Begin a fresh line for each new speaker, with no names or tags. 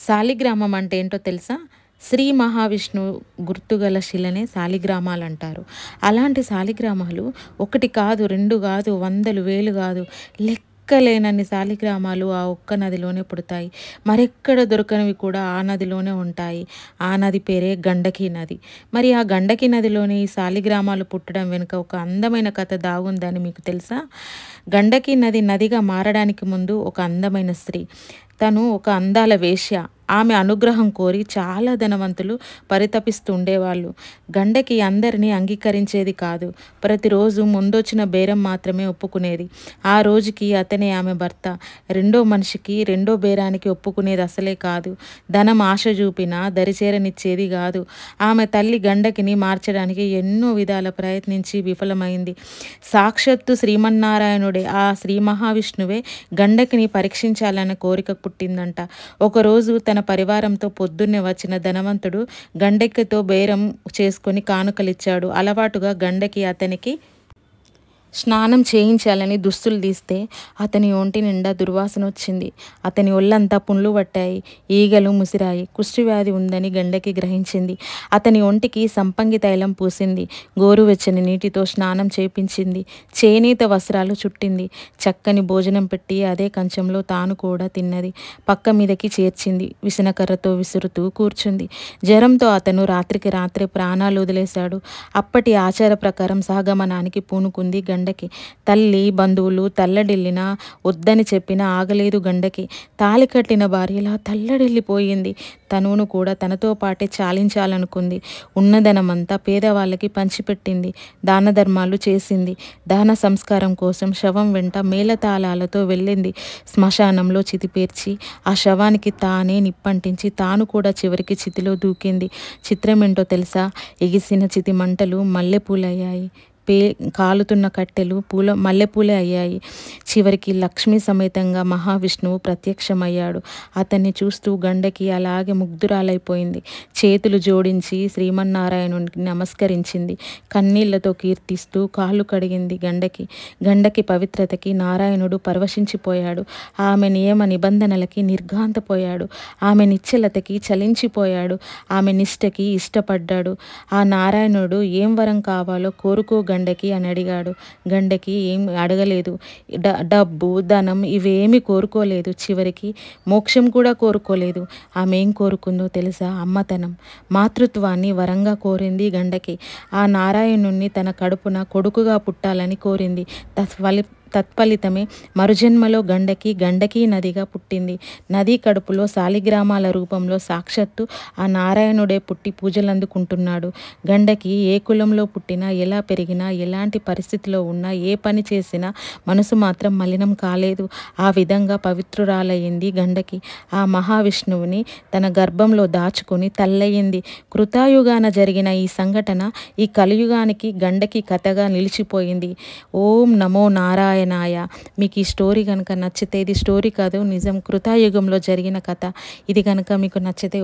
శాలిగ్రామం అంటే ఏంటో తెలుసా? శ్రీ మహావిష్ణువు గుర్తుగల శిలనే శాలిగ్రామాలంటారు. అలాంటి శాలిగ్రామాలు ఒకటి కాదు, 2 కాదు, వందలు, వేలు కాదు, లెక్కలేనన్ని శాలిగ్రామాలు ఆ ఒక్క నదిలోనే పుడతాయి. మరెక్కడ దొరకనివి కూడా ఆ నదిలోనే ఉంటాయి. ఆ నది పేరే గండకీ నది. మరి ఆ గండకీ నదిలోని ఈ శాలిగ్రామాలు పుట్టడం వెనుక ఒక అందమైన కథ దాగుందని మీకు తెలుసా? గండకీ నది నదిగా మారడానికి ముందు ఒక అందమైన స్త్రీ, తను ఒక అందాల వేశ్య. ఆమె అనుగ్రహం కోరి చాలా ధనవంతులు పరితపిస్తూ ఉండేవాళ్ళు. గండకి అందరినీ అంగీకరించేది కాదు. ప్రతిరోజు ముందొచ్చిన బేరం మాత్రమే ఒప్పుకునేది. ఆ రోజుకి అతనే ఆమె భర్త. రెండో మనిషికి, రెండో బేరానికి ఒప్పుకునేది అసలే కాదు. ధనం ఆశ చూపినా దరిచేరనిచ్చేది కాదు. ఆమె తల్లి గండకిని మార్చడానికి ఎన్నో విధాల ప్రయత్నించి విఫలమైంది. సాక్షాత్తు శ్రీమన్నారాయణుడే, ఆ శ్రీ మహావిష్ణువే గండకిని పరీక్షించాలన్న కోరిక పుట్టిందంట. ఒకరోజు తన పరివారంతో పొద్దున్నే వచ్చిన ధనవంతుడు గండకితో బేరం చేసుకొని కానుకలిచ్చాడు. అలవాటుగా గండకి అతనికి స్నానం చేయించాలని దుస్తులు తీస్తే అతని ఒంటి నిండా దుర్వాసన వచ్చింది. అతని ఒళ్ళంతా పుండ్లు పట్టాయి, ఈగలు ముసిరాయి. కుష్ఠవ్యాధి ఉందని గండకి గ్రహించింది. అతని ఒంటికి సంపంగి తైలం పూసింది. గోరువెచ్చని నీటితో స్నానం చేపించింది. చేనేత వస్త్రాలు చుట్టింది. చక్కని భోజనం పెట్టి అదే కంచంలో తాను కూడా తిన్నది. పక్క మీదకి చేర్చింది. విసనకర్రతో విసురుతూ కూర్చుంది. జ్వరంతో అతను రాత్రికి రాత్రే ప్రాణాలు వదిలేశాడు. అప్పటి ఆచార ప్రకారం సహగమనానికి పూనుకుంది గండకి. తల్లి బంధువులు తల్లడిల్లినా వద్దని చెప్పినా ఆగలేదు గండకి. తాళి కట్టిన భార్యలా తల్లడిల్లిపోయింది. తనువును కూడా తనతో పాటే చాలించాలనుకుంది. ఉన్నదనమంతా పేదవాళ్ళకి పంచిపెట్టింది. దాన ధర్మాలు చేసింది. దహన సంస్కారం కోసం శవం వెంట మేళతాళాలతో వెళ్ళింది. శ్మశానంలో చితిపేర్చి ఆ శవానికి తానే నిప్పంటించి తాను కూడా చివరికి చితిలో దూకింది. చిత్రమేంటో తెలుసా? ఎగిసిన చితి మంటలు మల్లెపూలయ్యాయి. కాలుతున్న కట్టెలు మల్లెపూలే అయ్యాయి. చివరికి లక్ష్మీ సమేతంగా మహావిష్ణువు ప్రత్యక్షమయ్యాడు. అతన్ని చూస్తూ గండకి అలాగే ముగ్ధురాలైపోయింది. చేతులు జోడించి శ్రీమన్నారాయణునికి నమస్కరించింది. కన్నీళ్లతో కీర్తిస్తూ కాళ్ళు కడిగింది గండకి. గండకి పవిత్రతకి నారాయణుడు పరవశించిపోయాడు. ఆమె నియమ నిబంధనలకి నిర్ఘాంతపోయాడు. ఆమె నిశ్చలతకి చలించిపోయాడు. ఆమె నిష్టకి ఇష్టపడ్డాడు. ఆ నారాయణుడు ఏం వరం కావాలో కోరుకో గండకి అని అడిగాడు. గండకి ఏం అడగలేదు. డబ్బు, ధనం ఇవేమీ కోరుకోలేదు. చివరికి మోక్షం కూడా కోరుకోలేదు. ఆమె ఏం కోరుకుందో తెలుసా? అమ్మతనం, మాతృత్వాన్ని వరంగా కోరింది గండకి. ఆ నారాయణుణ్ణి తన కడుపున కొడుకుగా పుట్టాలని కోరింది. తత్ఫలితమే మరుజన్మలో గండకీ నదిగా పుట్టింది. నదీ కడుపులో శాలిగ్రామాల రూపంలో సాక్షాత్తు ఆ నారాయణుడే పుట్టి పూజలందుకుంటున్నాడు. గండకి ఏ కులంలో పుట్టినా, ఎలా పెరిగినా, ఎలాంటి పరిస్థితిలో ఉన్నా, ఏ పని చేసినా మనసు మాత్రం మలినం కాలేదు. ఆ విధంగా పవిత్రురాలయ్యింది గండకి. ఆ మహావిష్ణువుని తన గర్భంలో దాచుకొని తల్లయింది. కృతాయుగాన జరిగిన ఈ సంఘటన ఈ కలియుగానికి గండకి కథగా నిలిచిపోయింది. ఓం నమో నారాయణాయ. మీకు ఈ స్టోరీ కనుక నచ్చితే, ఇది స్టోరీ కాదు, నిజం కృతాయుగంలో జరిగిన కథ. ఇది కనుక మీకు నచ్చితే